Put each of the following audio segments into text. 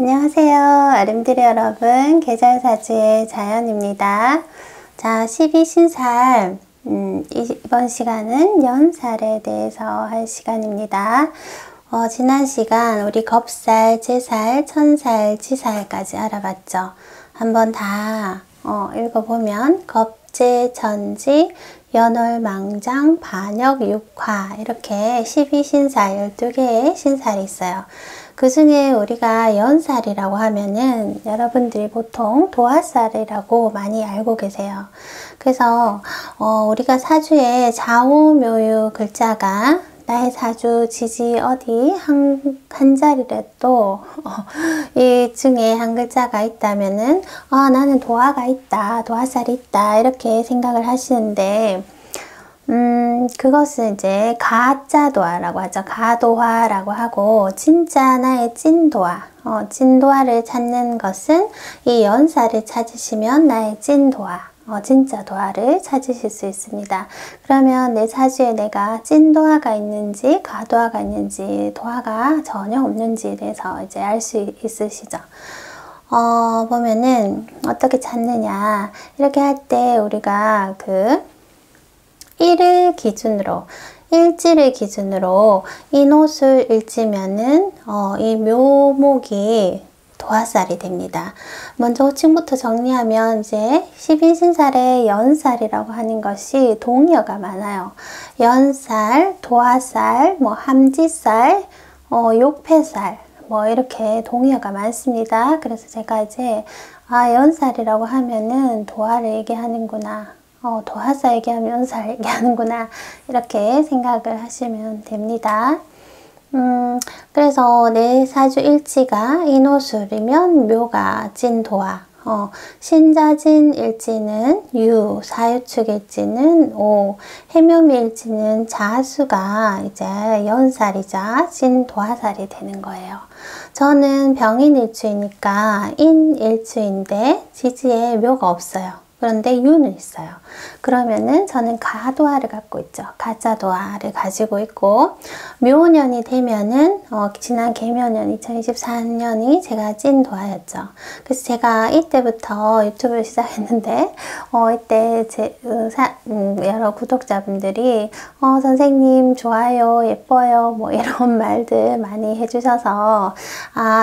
안녕하세요. 아름드리 여러분, 계절사주의 자연입니다. 자, 12신살, 이번 시간은 연살에 대해서 할 시간입니다. 지난 시간 우리 겁살, 제살, 천살, 지살까지 알아봤죠. 한번 다 읽어보면 겁재, 천지, 연월망장, 반역, 육화 이렇게 12신살 12개의 신살이 있어요. 그 중에 우리가 연살이라고 하면은 여러분들이 보통 도화살이라고 많이 알고 계세요. 그래서 우리가 사주에 좌우묘유 글자가 나의 사주 지지 어디 한 자리라도 이 중에 한 글자가 있다면은 나는 도화가 있다, 도화살이 있다 이렇게 생각을 하시는데 그것은 이제 가짜도화라고 하죠. 가도화라고 하고 진짜 나의 찐도화, 찐도화를 찾는 것은 이 연살을 찾으시면 나의 찐도화, 진짜 도화를 찾으실 수 있습니다. 그러면 내 사주에 내가 찐도화가 있는지 가도화가 있는지 도화가 전혀 없는지에 대해서 이제 알 수 있으시죠. 보면은 어떻게 찾느냐 이렇게 할 때 우리가 일을 기준으로 일지를 기준으로 인호술 일지면은 이 묘목이 도화살이 됩니다. 먼저 호칭부터 정리하면 이제 12신살의 연살이라고 하는 것이 동의어가 많아요. 연살, 도화살, 함지살, 욕패살 이렇게 동의어가 많습니다. 그래서 제가 이제 연살이라고 하면은 도화를 얘기하는구나. 도화살 얘기하면 연살 얘기하는구나 이렇게 생각을 하시면 됩니다. 그래서 내 사주 일지가 인호술이면 묘가 찐도화, 신자진 일지는 유, 사유축 일지는 오, 해묘미 일지는 자수가 이제 연살이자 찐도화살이 되는 거예요. 저는 병인 일주이니까 인 일주인데 지지에 묘가 없어요. 그런데 유는 있어요. 그러면은 저는 가도화를 갖고 있죠. 가짜도화를 가지고 있고 묘년이 되면은 지난 개묘년 2024년이 제가 찐도화였죠. 그래서 제가 이때부터 유튜브를 시작했는데 이때 여러 구독자분들이 선생님 좋아요 예뻐요 이런 말들 많이 해주셔서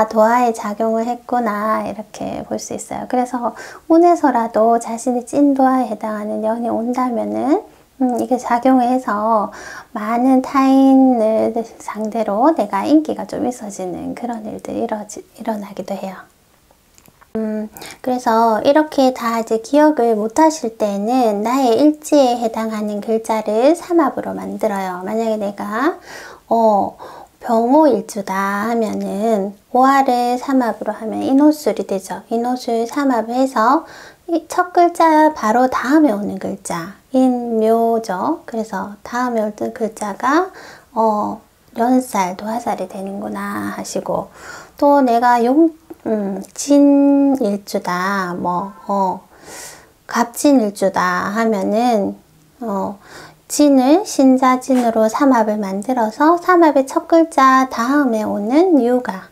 도화에 작용을 했구나 이렇게 볼 수 있어요. 그래서 운에서라도 자신이 찐도화에 해당하는 년이 온다면은 이게 작용해서 많은 타인을 상대로 내가 인기가 좀 있어지는 그런 일들이 일어나기도 해요. 그래서 이렇게 다 이제 기억을 못 하실 때는 나의 일지에 해당하는 글자를 삼합으로 만들어요. 만약에 내가 병호일주다 하면은 오화를 삼합으로 하면 인호술이 되죠. 인호술 삼합을 해서 이 첫 글자 바로 다음에 오는 글자 인묘죠. 그래서 다음에 오는 글자가 연살, 도화살이 되는구나 하시고 또 내가 진일주다 갑진일주다 하면은 진을 신자진으로 삼합을 만들어서 삼합의 첫 글자 다음에 오는 유가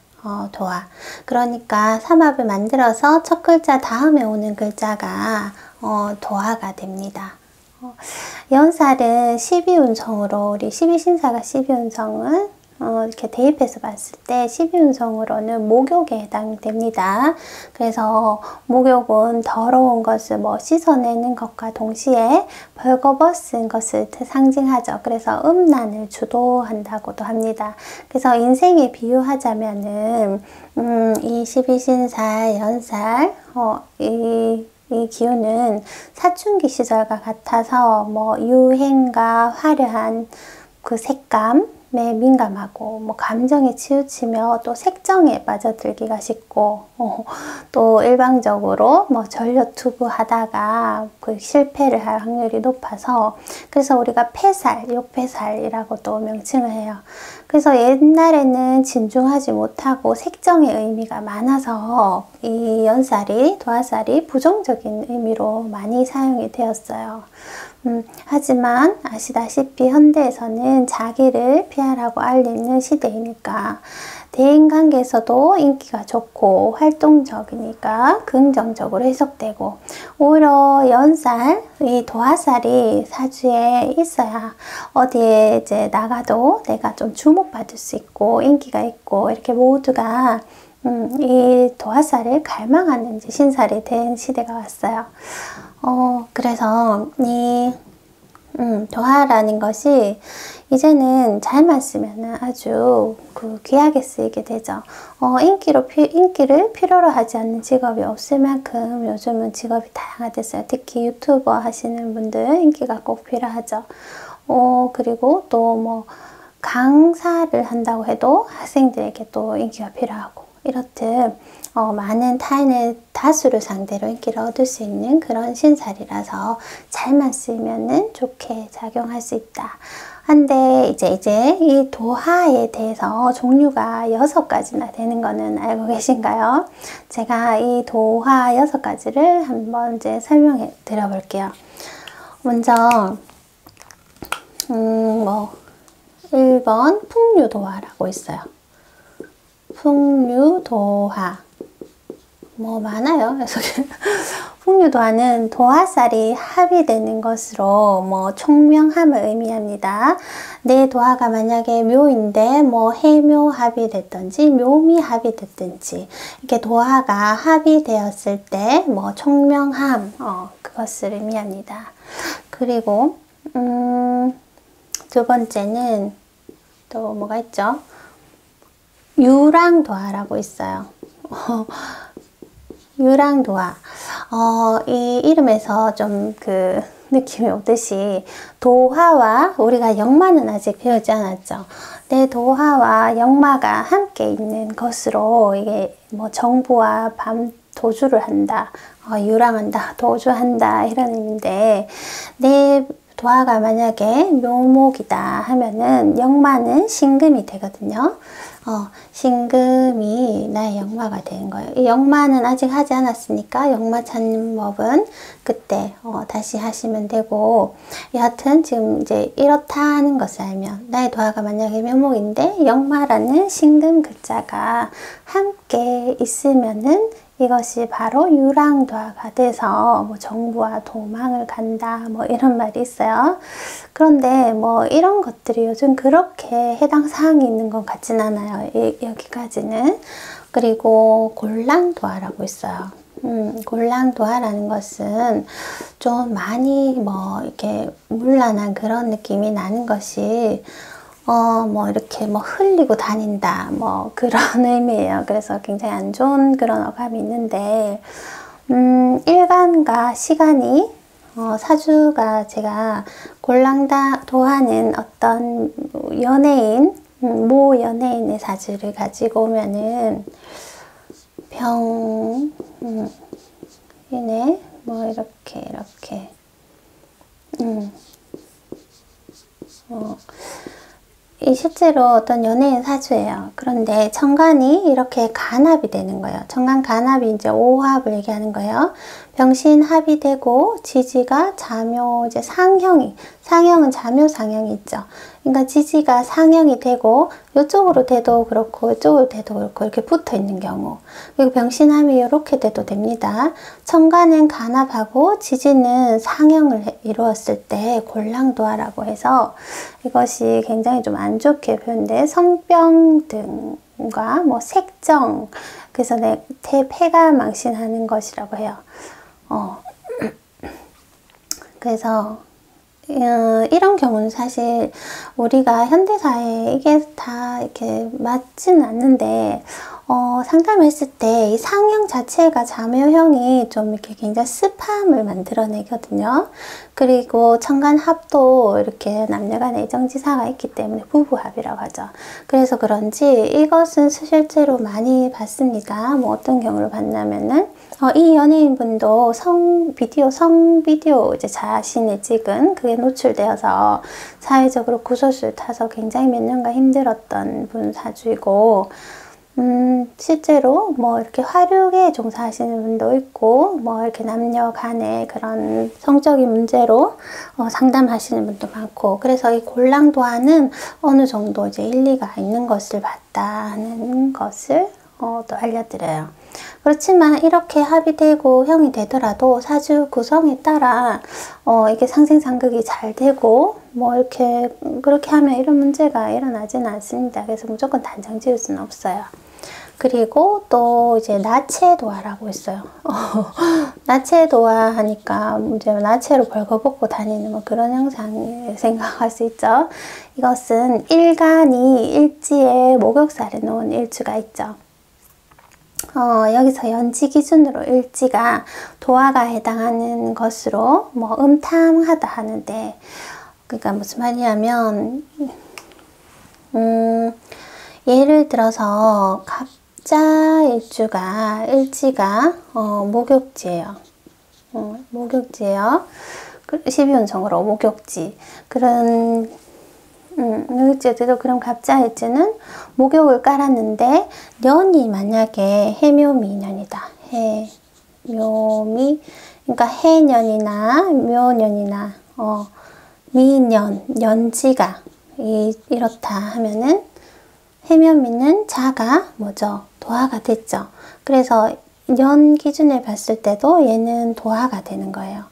도화. 그러니까 삼합을 만들어서 첫 글자 다음에 오는 글자가 도화가 됩니다. 연살은 12운성으로 우리 12신사가 12운성은 이렇게 대입해서 봤을 때 12운성으로는 목욕에 해당됩니다. 그래서 목욕은 더러운 것을 씻어내는 것과 동시에 벌거벗은 것을 상징하죠. 그래서 음란을 주도한다고도 합니다. 그래서 인생에 비유하자면은 이 12신살, 연살, 이 기운은 사춘기 시절과 같아서 유행과 화려한 그 색감 민감하고 감정에 치우치며 또 색정에 빠져들기가 쉽고 또 일방적으로 전력투구하다가 실패를 할 확률이 높아서 그래서 우리가 패살, 욕패살이라고도 명칭을 해요. 그래서 옛날에는 진중하지 못하고 색정의 의미가 많아서 이 연살이, 도화살이 부정적인 의미로 많이 사용이 되었어요. 하지만 아시다시피 현대에서는 자기를 피하라고 알리는 시대이니까 대인관계에서도 인기가 좋고 활동적이니까 긍정적으로 해석되고, 오히려 연살, 이 도화살이 사주에 있어야 어디에 이제 나가도 내가 좀 주목받을 수 있고 인기가 있고 이렇게 모두가 이 도화살을 갈망하는 신살이 된 시대가 왔어요. 그래서 이 도화라는 것이 이제는 잘만 쓰면 아주 귀하게 쓰이게 되죠. 인기를 필요로 하지 않는 직업이 없을 만큼 요즘은 직업이 다양화됐어요. 특히 유튜버 하시는 분들 인기가 꼭 필요하죠. 그리고 또 뭐 강사를 한다고 해도 학생들에게 또 인기가 필요하고, 이렇듯 많은 타인의 다수를 상대로 인기를 얻을 수 있는 그런 신살이라서 잘만 쓰면은 좋게 작용할 수 있다. 한데 이제 이 도화에 대해서 종류가 6가지나 되는 거는 알고 계신가요? 제가 이 도화 6가지를 한번 이제 설명해 드려 볼게요. 먼저 1번 풍류도화라고 있어요. 풍류도화 뭐 많아요. 풍류도화는 도화살이 합의되는 것으로 뭐 총명함을 의미합니다. 내 도화가 만약에 묘인데 뭐 해묘 합의됐든지 묘미 합의됐든지 이렇게 도화가 합의되었을 때 뭐 총명함 그것을 의미합니다. 그리고 두 번째는 또 뭐가 있죠? 유랑도화라고 있어요. 유랑도화. 이 이름에서 좀 느낌이 오듯이 도화와 우리가 역마는 아직 배우지 않았죠. 내 도화와 역마가 함께 있는 것으로 이게 뭐 정부와 밤 도주를 한다, 유랑한다, 도주한다 이런 의미인데, 내 도화가 만약에 묘목이다 하면은 역마는 신금이 되거든요. 신금이 나의 역마가 되는 거예요. 이 역마는 아직 하지 않았으니까 역마 찾는 법은 그때 다시 하시면 되고, 여하튼 지금 이제 이렇다는 것을 알면, 나의 도화가 만약에 묘목인데 역마라는 신금 글자가 함께 있으면은 이것이 바로 유랑도화가 돼서 뭐 정부와 도망을 간다 뭐 이런 말이 있어요. 그런데 뭐 이런 것들이 요즘 그렇게 해당 사항이 있는 것 같진 않아요. 여기까지는. 그리고 골랑도화라고 있어요. 골랑도화라는 것은 좀 많이 뭐 이렇게 문란한 그런 느낌이 나는 것이 뭐 이렇게 뭐 흘리고 다닌다 뭐 그런 의미예요. 그래서 굉장히 안 좋은 그런 어감이 있는데, 일간과 시간이 사주가, 제가 골랑도화는 어떤 연예인, 모 연예인의 사주를 가지고 오면은 병이네 뭐 이렇게 이 실제로 어떤 연예인 사주예요. 그런데 천간이 이렇게 간합이 되는 거예요. 천간 간합이 이제 오합을 얘기하는 거예요. 병신 합이 되고 지지가 자묘, 이제 상형은 자묘 상형이 있죠. 그러니까 지지가 상형이 되고 이쪽으로 돼도 그렇고 이쪽으로 돼도 그렇고 이렇게 붙어 있는 경우, 그리고 병신함이 이렇게 돼도 됩니다. 천간은 간합하고 지지는 상형을 이루었을 때 골랑도화라고 해서 이것이 굉장히 좀 안 좋게 표현돼, 성병 등과 뭐 색정, 그래서 내 폐가 망신하는 것이라고 해요. 그래서 이런 경우는 사실 우리가 현대사회에 이게 다 이렇게 맞지는 않는데, 상담했을 때 이 상형 자체가 자묘형이 좀 이렇게 굉장히 습함을 만들어내거든요. 그리고 천간합도 이렇게 남녀간의 애정지사가 있기 때문에 부부합이라고 하죠. 그래서 그런지 이것은 실제로 많이 봤습니다. 뭐 어떤 경우를 봤냐면은 이 연예인분도 성비디오 이제 자신이 찍은 그게 노출되어서 사회적으로 구설수를 타서 굉장히 몇 년간 힘들었던 분 사주이고, 실제로 뭐 이렇게 화류계 종사하시는 분도 있고, 뭐 이렇게 남녀 간의 그런 성적인 문제로 상담하시는 분도 많고, 그래서 이 골랑도화는 어느 정도 이제 일리가 있는 것을 봤다 하는 것을 또 알려드려요. 그렇지만 이렇게 합의되고 형이 되더라도 사주 구성에 따라 이게 상생상극이 잘 되고 뭐 이렇게 그렇게 하면 이런 문제가 일어나지는 않습니다. 그래서 무조건 단정 지을 수는 없어요. 그리고 또 이제 나체도화라고 있어요. 나체도화 하니까 이제 나체로 벌거벗고 다니는 뭐 그런 형상을 생각할 수 있죠. 이것은 일간이 일지에 목욕살에 놓은 일주가 있죠. 여기서 연지 기준으로 일지가 도화가 해당하는 것으로 뭐 음탐하다 하는데, 그러니까 무슨 말이냐면 예를 들어서 갑자 일지가 목욕지예요. 목욕지예요. 12운성으로 목욕지. 그런 목욕지에도 그럼 갑자일지는 목욕을 깔았는데 년이 만약에 해묘미 년이다. 해묘미, 그러니까 해년이나 묘년이나 미년, 연지가 이렇다 하면은 해묘미는 자가 뭐죠? 도화가 됐죠. 그래서 년 기준에 봤을 때도 얘는 도화가 되는 거예요.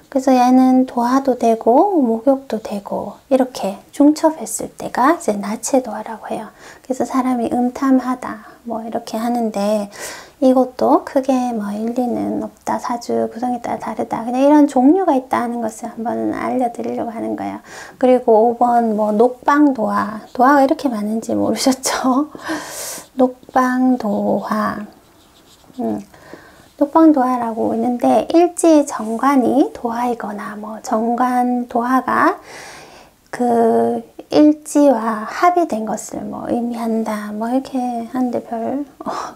그래서 얘는 도화도 되고 목욕도 되고 이렇게 중첩했을 때가 이제 나체도화라고 해요. 그래서 사람이 음탐하다 뭐 이렇게 하는데 이것도 크게 뭐 일리는 없다. 사주 구성에 따라 다르다. 그냥 이런 종류가 있다는 것을 한번 알려드리려고 하는 거예요. 그리고 5번 뭐 녹방도화. 도화가 이렇게 많은지 모르셨죠? 녹방도화. 녹방도화라고 있는데 일지의 정관이 도화이거나 뭐 정관 도화가 그 일지와 합의된 것을 뭐 의미한다 뭐 이렇게 하는데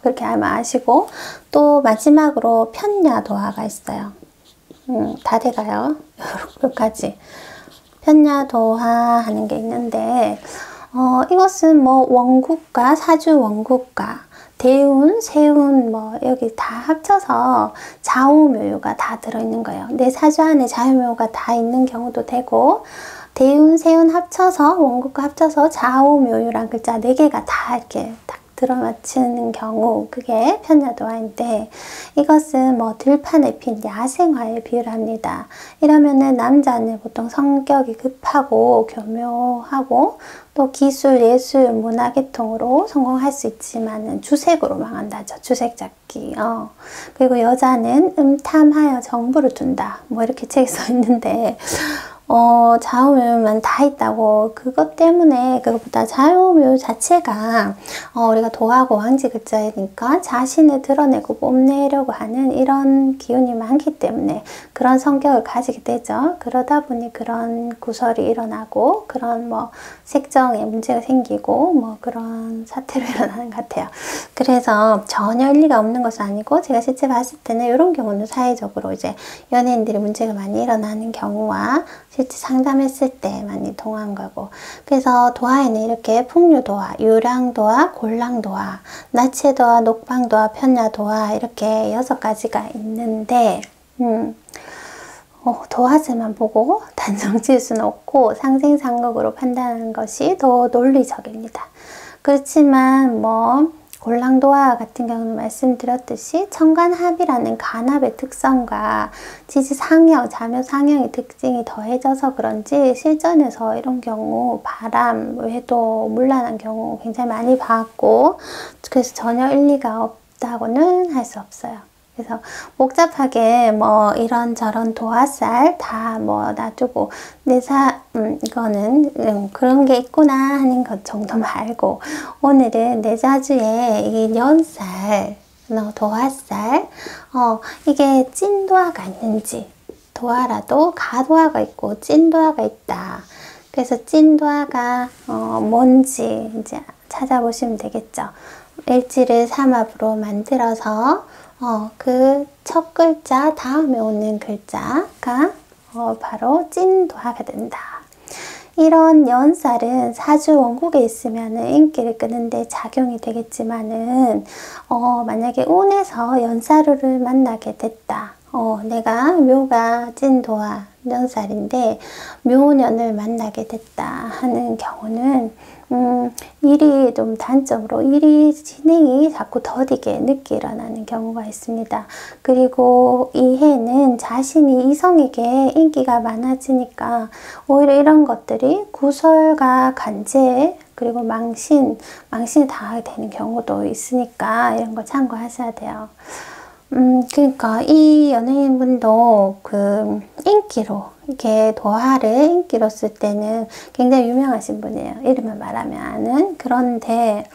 그렇게 아마 아시고, 또 마지막으로 편야도화가 있어요. 다 돼가요. 여기까지 편야도화 하는 게 있는데 이것은 뭐 원국과 사주 원국과 대운, 세운 뭐 여기 다 합쳐서 좌우묘유가 다 들어있는 거예요. 내 사주 안에 좌우묘유가 다 있는 경우도 되고, 대운, 세운 합쳐서 원국과 합쳐서 좌우묘유란 글자 4개가 다 이렇게 딱 들어맞히는 경우, 그게 편야도화인데, 이것은 뭐 들판에 핀 야생화에 비유합니다. 이러면은 남자는 보통 성격이 급하고 교묘하고 또 기술, 예술, 문화계통으로 성공할 수 있지만은 주색으로 망한다죠. 주색 잡기. 그리고 여자는 음탐하여 정부를 둔다. 뭐 이렇게 책에 써 있는데 좌우묘만 다 있다고, 그것 때문에 그것보다 좌우묘 자체가 우리가 도하고 왕지 글자이니까 자신을 드러내고 뽐내려고 하는 이런 기운이 많기 때문에 그런 성격을 가지게 되죠. 그러다 보니 그런 구설이 일어나고 그런 뭐 색정에 문제가 생기고 뭐 그런 사태로 일어나는 것 같아요. 그래서 전혀 일리가 없는 것은 아니고, 제가 실제 봤을 때는 이런 경우는 사회적으로 이제 연예인들이 문제가 많이 일어나는 경우와 실제 상담했을 때 많이 통한 거고, 그래서 도화에는 이렇게 풍류도화, 유량도화, 골랑도화, 나체도화, 녹방도화, 편야도화 이렇게 6가지가 있는데 도화제만 보고 단정 지을 수는 없고 상생상극으로 판단하는 것이 더 논리적입니다. 그렇지만 뭐 골랑도화 같은 경우는 말씀드렸듯이 천간합이라는 간합의 특성과 지지상형, 자묘상형의 특징이 더해져서 그런지 실전에서 이런 경우 바람, 외도, 문란한 경우 굉장히 많이 봤고, 그래서 전혀 일리가 없다고는 할 수 없어요. 그래서 복잡하게 뭐 이런저런 도화살 다 뭐 놔두고 이거는 그런 게 있구나 하는 것 정도만 알고, 오늘은 내 자주에 이 년살, 도화살 이게 찐도화가 있는지, 도화라도 가도화가 있고 찐도화가 있다. 그래서 찐도화가 뭔지 이제 찾아보시면 되겠죠. 일지를 삼합으로 만들어서 그 첫 글자 다음에 오는 글자가 바로 찐도화가 된다. 이런 연살은 사주 원국에 있으면은 인기를 끄는데 작용이 되겠지만은, 만약에 운에서 연살을 만나게 됐다. 내가 묘가 찐도화 연살인데 묘년을 만나게 됐다 하는 경우는 일이 좀 단점으로 일이 진행이 자꾸 더디게 늦게 일어나는 경우가 있습니다. 그리고 이 해는 자신이 이성에게 인기가 많아지니까 오히려 이런 것들이 구설과 간제 그리고 망신이 당하게 되는 경우도 있으니까 이런 거 참고하셔야 돼요. 그러니까 이 연예인분도 그 인기로 이렇게 도화를 인기로 쓸 때는 굉장히 유명하신 분이에요. 이름을 말하면은. 그런데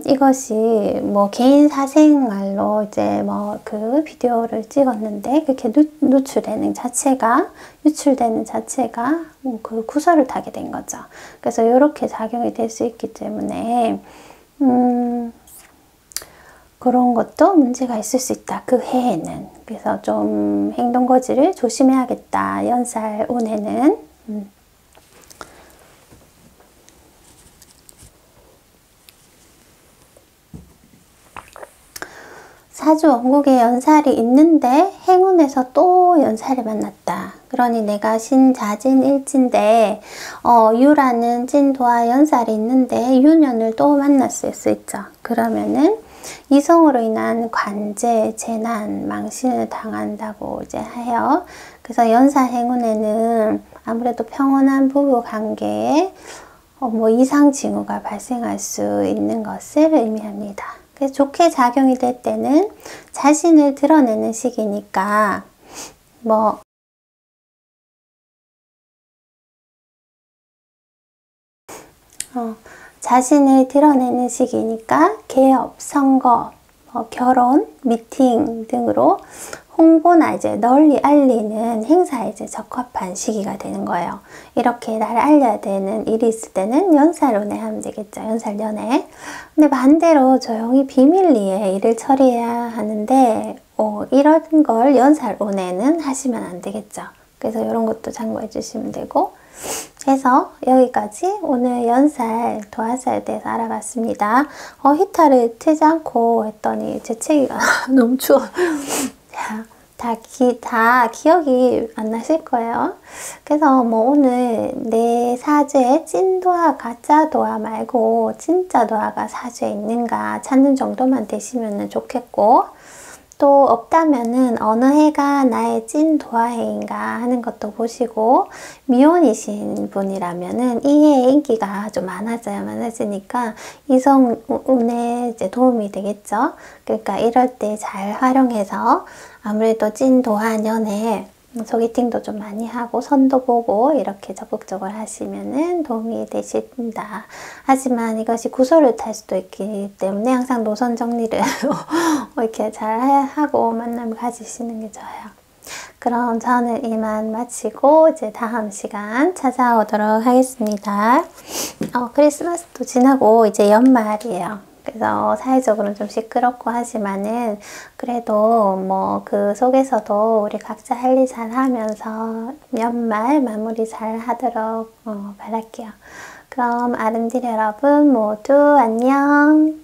이것이 뭐 개인 사생활로 이제 뭐 그 비디오를 찍었는데 그렇게 유출되는 자체가 그 구설을 타게 된 거죠. 그래서 이렇게 작용이 될 수 있기 때문에 그런 것도 문제가 있을 수 있다. 그 해에는. 그래서 좀 행동거지를 조심해야겠다. 연살 운에는. 사주 원국에 연살이 있는데 행운에서 또 연살을 만났다. 그러니 내가 신자진 일진데 유라는 찐도와 연살이 있는데 유년을 또 만났을 수 있죠. 그러면은 이성으로 인한 관제, 재난, 망신을 당한다고 이제 해요. 그래서 연살 행운에는 아무래도 평온한 부부 관계에 뭐 이상 징후가 발생할 수 있는 것을 의미합니다. 그래서 좋게 작용이 될 때는 자신을 드러내는 시기니까 뭐 자신을 드러내는 시기니까 개업, 선거, 결혼, 미팅 등으로 홍보나 이제 널리 알리는 행사에 이제 적합한 시기가 되는 거예요. 이렇게 나를 알려야 되는 일이 있을 때는 연살운에 하면 되겠죠. 연살연애. 근데 반대로 조용히 비밀리에 일을 처리해야 하는데 이런 걸 연살운에는 하시면 안 되겠죠. 그래서 이런 것도 참고해 주시면 되고 해서 여기까지 오늘 연살, 도화살에 대해서 알아봤습니다. 히타를 트지 않고 했더니 재채기가 너무 추워. 다 기억이 안 나실 거예요. 그래서 뭐 오늘 내 사주에 찐도화, 가짜도화 말고 진짜 도화가 사주에 있는가 찾는 정도만 되시면 좋겠고, 또 없다면은 어느 해가 나의 찐 도화해인가 하는 것도 보시고, 미혼이신 분이라면은 이 해의 인기가 좀 많아지니까 이성운에 이제 도움이 되겠죠. 그러니까 이럴 때 잘 활용해서 아무래도 찐 도화 연애 소개팅도 좀 많이 하고 선도 보고 이렇게 적극적으로 하시면은 도움이 되십니다. 하지만 이것이 구설을 탈 수도 있기 때문에 항상 노선 정리를 이렇게 잘 하고 만남을 가지시는 게 좋아요. 그럼 저는 이만 마치고 이제 다음 시간 찾아오도록 하겠습니다. 크리스마스도 지나고 이제 연말이에요. 그래서 사회적으로는 좀 시끄럽고 하지만은 그래도 뭐 그 속에서도 우리 각자 할 일 잘 하면서 연말 마무리 잘 하도록 바랄게요. 그럼 아름들 여러분 모두 안녕.